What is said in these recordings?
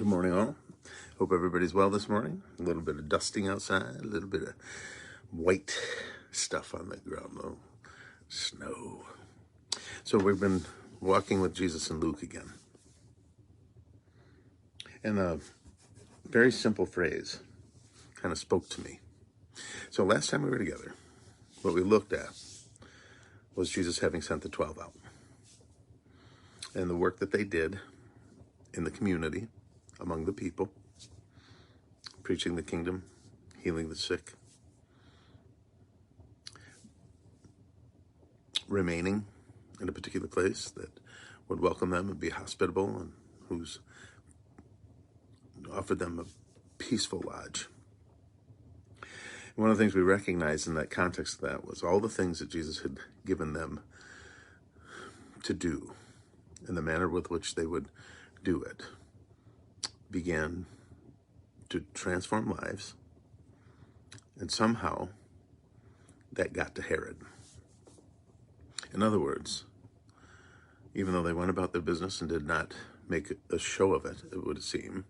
Good morning, all. Hope everybody's well this morning. A little bit of dusting outside, a little bit of white stuff on the ground, though. Snow. So we've been walking with Jesus in Luke again. And a very simple phrase kind of spoke to me. So last time we were together, what we looked at was Jesus having sent the 12 out. And the work that they did in the community, among the people, preaching the kingdom, healing the sick, remaining in a particular place that would welcome them and be hospitable and who's offered them a peaceful lodge. One of the things we recognized in that context of that was all the things that Jesus had given them to do and the manner with which they would do it began to transform lives, and somehow that got to Herod. In other words, even though they went about their business and did not make a show of it, it would seem,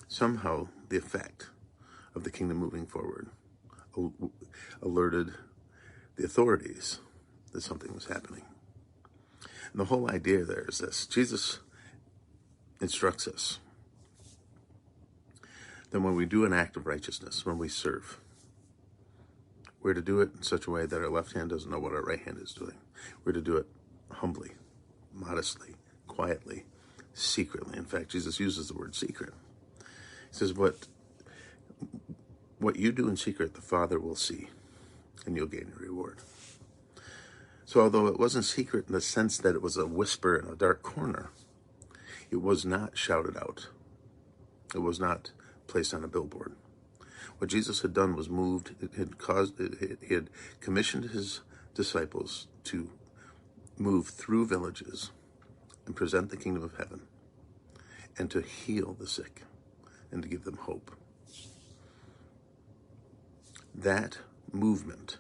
somehow the effect of the kingdom moving forward alerted the authorities that something was happening. And the whole idea there is this: Jesus instructs us that when we do an act of righteousness, when we serve, we're to do it in such a way that our left hand doesn't know what our right hand is doing. We're to do it humbly, modestly, quietly, secretly. In fact, Jesus uses the word secret. He says, what you do in secret, the Father will see, and you'll gain a reward. So although it wasn't secret in the sense that it was a whisper in a dark corner, it was not shouted out. It was not placed on a billboard. What Jesus had done was he had commissioned his disciples to move through villages and present the kingdom of heaven and to heal the sick and to give them hope. That movement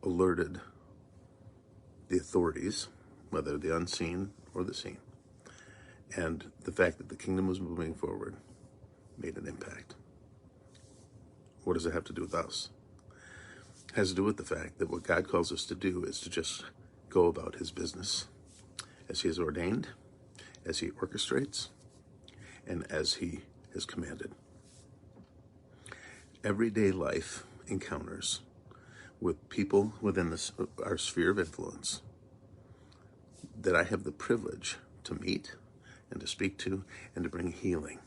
alerted the authorities, whether the unseen or the seen, and the fact that the kingdom was moving forward made an impact. What does it have to do with us? It has to do with the fact that what God calls us to do is to just go about his business as he has ordained, as he orchestrates, and as he has commanded. Everyday life encounters with people within our sphere of influence that I have the privilege to meet and to speak to and to bring healing.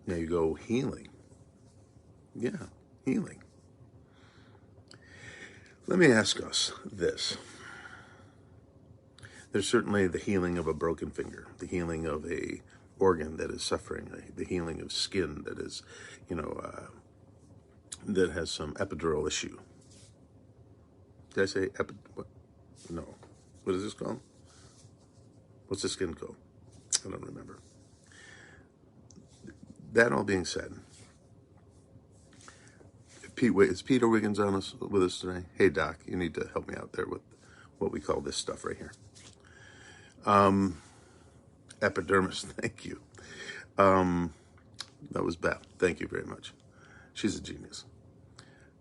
Now you go, healing? Yeah, healing. Let me ask us this. There's certainly the healing of a broken finger, the healing of a organ that is suffering, the healing of skin that is, that has some epidural issue. Did I say what? No. What is this called? What's the skin called? I don't remember. That all being said, is Peter Wiggins with us today? Hey, Doc, you need to help me out there with what we call this stuff right here. Epidermis, thank you. That was Beth. Thank you very much. She's a genius.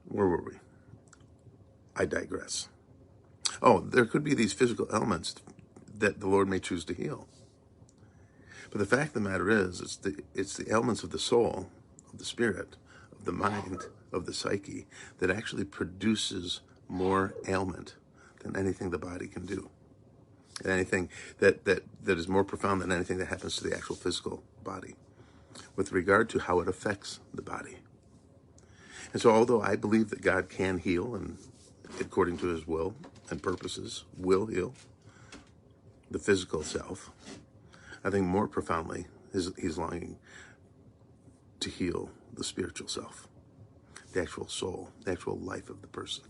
Where were we? I digress. Oh, there could be these physical ailments that the Lord may choose to heal. But the fact of the matter is, it's the ailments of the soul, of the spirit, of the mind, of the psyche that actually produces more ailment than anything the body can do. And anything that is more profound than anything that happens to the actual physical body with regard to how it affects the body. And so although I believe that God can heal and according to his will and purposes will heal the physical self, I think more profoundly he's longing to heal the spiritual self, the actual soul, the actual life of the person.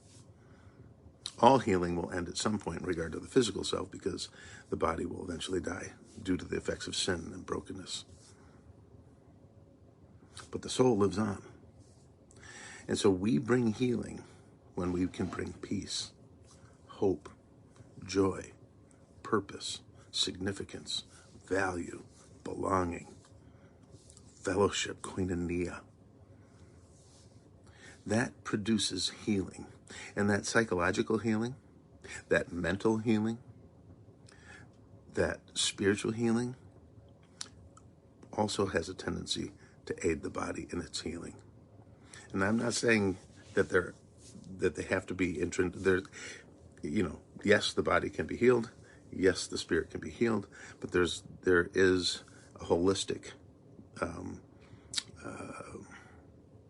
All healing will end at some point in regard to the physical self because the body will eventually die due to the effects of sin and brokenness. But the soul lives on. And so we bring healing when we can bring peace, hope, joy, purpose, significance, value, belonging, fellowship, koinonia. That produces healing. And that psychological healing, that mental healing, that spiritual healing also has a tendency to aid the body in its healing. And I'm not saying that they have to be there. Yes, the body can be healed. Yes, the spirit can be healed. But there is a holistic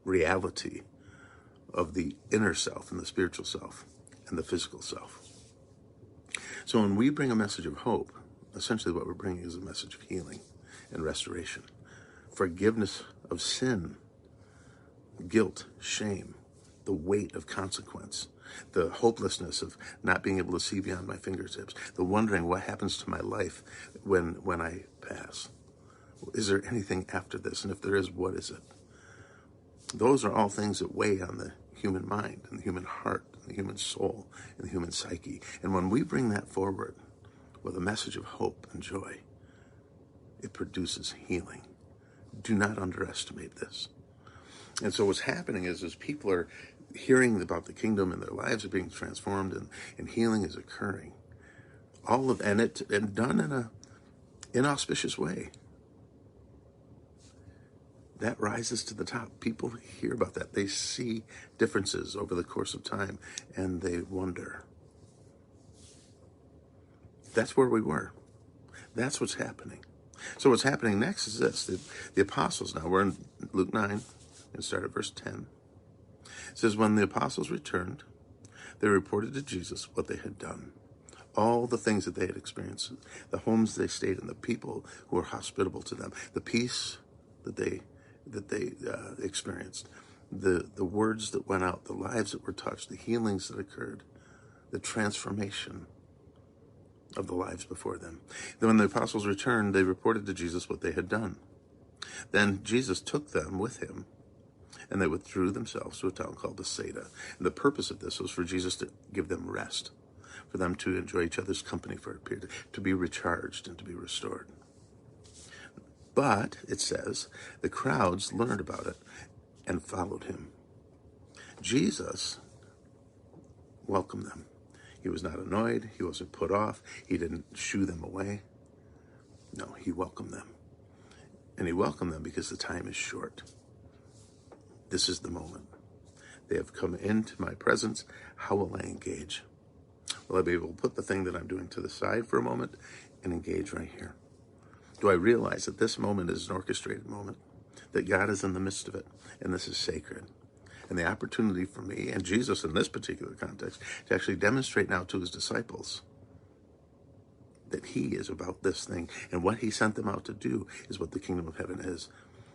reality of the inner self and the spiritual self and the physical self. So when we bring a message of hope, essentially what we're bringing is a message of healing and restoration, forgiveness of sin, guilt, shame, the weight of consequence, the hopelessness of not being able to see beyond my fingertips, the wondering what happens to my life when I pass. Is there anything after this? And if there is, what is it? Those are all things that weigh on the human mind and the human heart and the human soul and the human psyche. And when we bring that forward with a message of hope and joy, it produces healing. Do not underestimate this. And so what's happening is people are hearing about the kingdom and their lives are being transformed and healing is occurring. And done in an inauspicious way. That rises to the top. People hear about that. They see differences over the course of time, and they wonder. That's where we were. That's what's happening. So what's happening next is this. The apostles now, we're in Luke 9, and start at verse 10. It says, when the apostles returned, they reported to Jesus what they had done. All the things that they had experienced, the homes they stayed in, the people who were hospitable to them, the peace that they experienced, the words that went out, the lives that were touched, the healings that occurred, the transformation of the lives before them. Then when the apostles returned, they reported to Jesus what they had done. Then Jesus took them with him, and they withdrew themselves to a town called Bethsaida. And the purpose of this was for Jesus to give them rest, for them to enjoy each other's company for a period, to be recharged and to be restored. But, it says, the crowds learned about it and followed him. Jesus welcomed them. He was not annoyed. He wasn't put off. He didn't shoo them away. No, he welcomed them. And he welcomed them because the time is short. This is the moment. They have come into my presence. How will I engage? Will I be able to put the thing that I'm doing to the side for a moment and engage right here? Do I realize that this moment is an orchestrated moment, that God is in the midst of it, and this is sacred? And the opportunity for me, and Jesus in this particular context, to actually demonstrate now to his disciples that he is about this thing, and what he sent them out to do is what the kingdom of heaven is.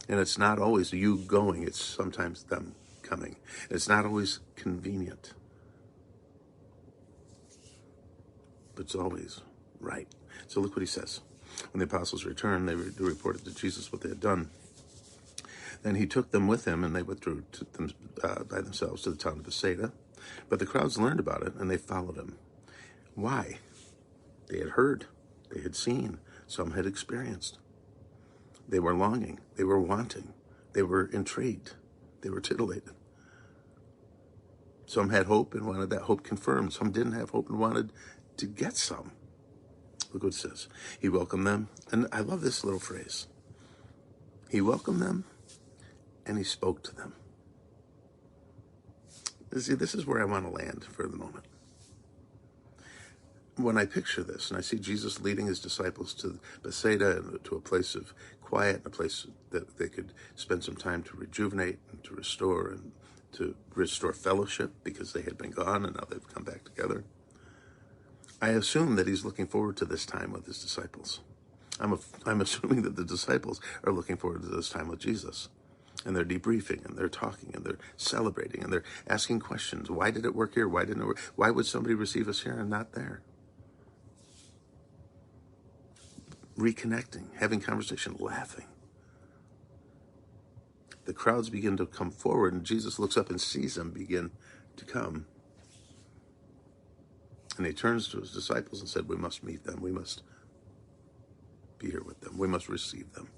And it's not always you going, it's sometimes them coming. It's not always convenient, but it's always right. So look what he says. When the apostles returned, they reported to Jesus what they had done. Then he took them with him, and they withdrew by themselves to the town of Bethsaida. But the crowds learned about it, and they followed him. Why? They had heard. They had seen. Some had experienced. They were longing. They were wanting. They were intrigued. They were titillated. Some had hope and wanted that hope confirmed. Some didn't have hope and wanted to get some. Look what it says. He welcomed them. And I love this little phrase. He welcomed them and he spoke to them. See, this is where I want to land for the moment. When I picture this and I see Jesus leading his disciples to Bethsaida and to a place of quiet, and a place that they could spend some time to rejuvenate and to restore fellowship because they had been gone and now they've come back together. I assume that he's looking forward to this time with his disciples. I'm assuming that the disciples are looking forward to this time with Jesus. And they're debriefing, and they're talking, and they're celebrating, and they're asking questions. Why did it work here? Why didn't it work? Why would somebody receive us here and not there? Reconnecting, having conversation, laughing. The crowds begin to come forward, and Jesus looks up and sees them begin to come. And he turns to his disciples and said, we must meet them. We must be here with them. We must receive them.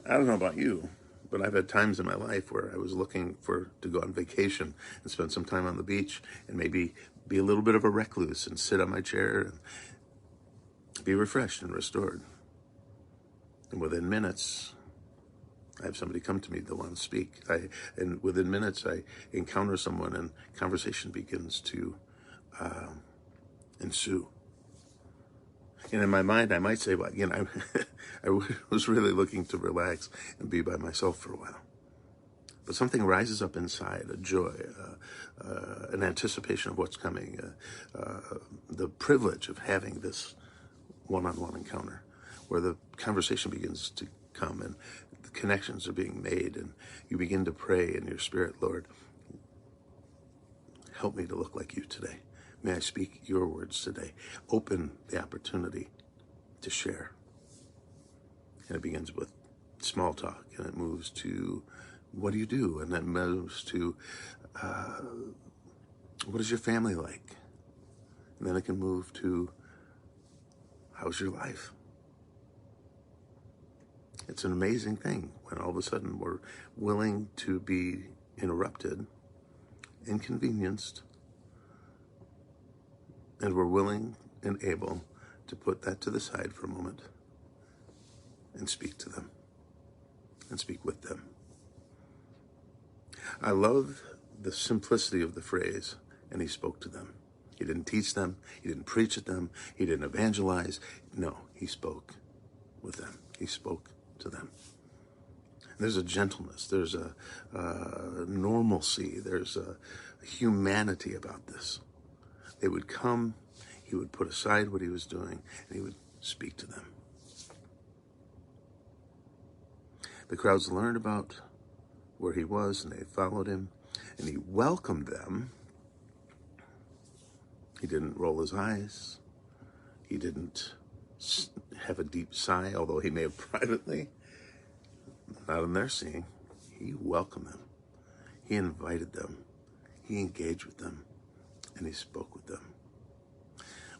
I don't know about you, but I've had times in my life where I was looking to go on vacation and spend some time on the beach and maybe be a little bit of a recluse and sit on my chair and be refreshed and restored. And within minutes, I have somebody come to me that want to speak. And within minutes, I encounter someone and conversation begins to ensue. And in my mind, I might say, well, I was really looking to relax and be by myself for a while. But something rises up inside, a joy, an anticipation of what's coming, the privilege of having this one-on-one encounter where the conversation begins to come and the connections are being made and you begin to pray in your spirit, Lord, help me to look like you today. May I speak your words today. Open the opportunity to share. And it begins with small talk, and it moves to, what do you do? And then moves to, what is your family like? And then it can move to, how's your life? It's an amazing thing when all of a sudden we're willing to be interrupted, inconvenienced, and we're willing and able to put that to the side for a moment and speak to them and speak with them. I love the simplicity of the phrase, and he spoke to them. He didn't teach them. He didn't preach at them. He didn't evangelize. No, he spoke with them. He spoke to them. There's a gentleness. There's a normalcy. There's a humanity about this. They would come, he would put aside what he was doing, and he would speak to them. The crowds learned about where he was, and they followed him, and he welcomed them. He didn't roll his eyes. He didn't have a deep sigh, although he may have privately. Not in their seeing. He welcomed them. He invited them. He engaged with them. And he spoke with them.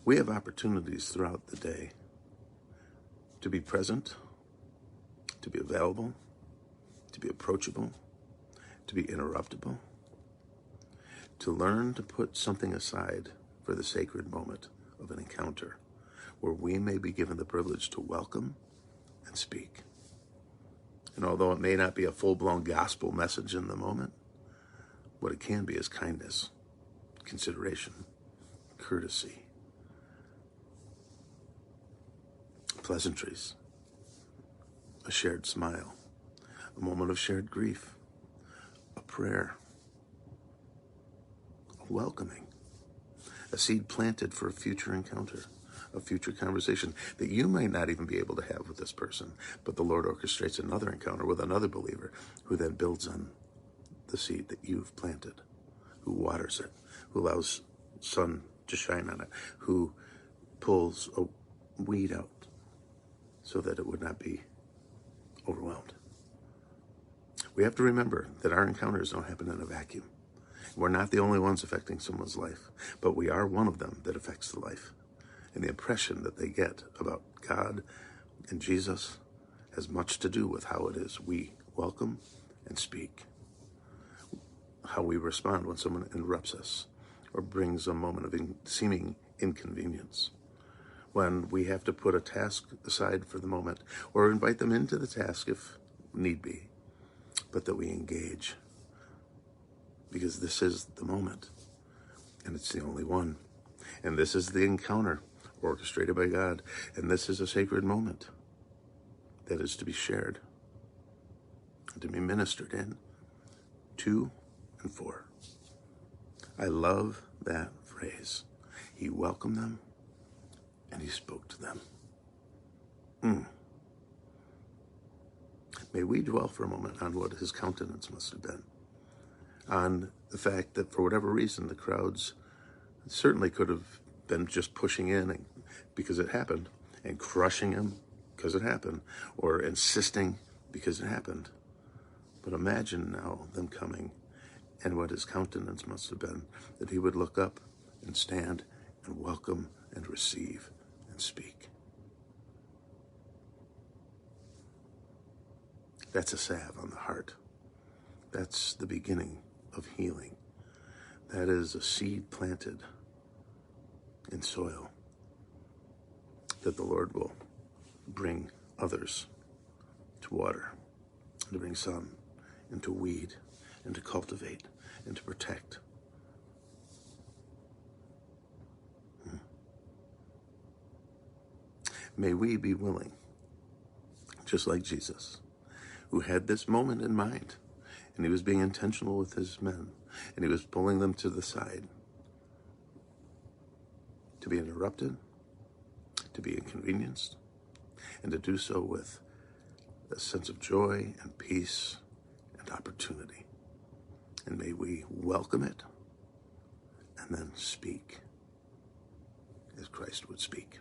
We have opportunities throughout the day to be present, to be available, to be approachable, to be interruptible, to learn to put something aside for the sacred moment of an encounter where we may be given the privilege to welcome and speak. And although it may not be a full-blown gospel message in the moment, what it can be is kindness, consideration, courtesy, pleasantries, a shared smile, a moment of shared grief, a prayer, a welcoming, a seed planted for a future encounter, a future conversation that you might not even be able to have with this person, but the Lord orchestrates another encounter with another believer who then builds on the seed that you've planted, who waters it, who allows sun to shine on it, who pulls a weed out so that it would not be overwhelmed. We have to remember that our encounters don't happen in a vacuum. We're not the only ones affecting someone's life, but we are one of them that affects the life. And the impression that they get about God and Jesus has much to do with how it is we welcome and speak, how we respond when someone interrupts us or brings a moment of seeming inconvenience, when we have to put a task aside for the moment or invite them into the task if need be, but that we engage because this is the moment and it's the only one. And this is the encounter orchestrated by God. And this is a sacred moment that is to be shared and to be ministered in to and for. I love that phrase. He welcomed them and he spoke to them. May we dwell for a moment on what his countenance must have been, on the fact that for whatever reason the crowds certainly could have been just pushing in because it happened and crushing him because it happened or insisting because it happened. But imagine now them coming and what his countenance must have been, that he would look up and stand and welcome and receive and speak. That's a salve on the heart. That's the beginning of healing. That is a seed planted in soil that the Lord will bring others to water, to bring some into weed, and to cultivate, and to protect. May we be willing, just like Jesus, who had this moment in mind, and he was being intentional with his men, and he was pulling them to the side, to be interrupted, to be inconvenienced, and to do so with a sense of joy and peace and opportunity. And may we welcome it and then speak as Christ would speak.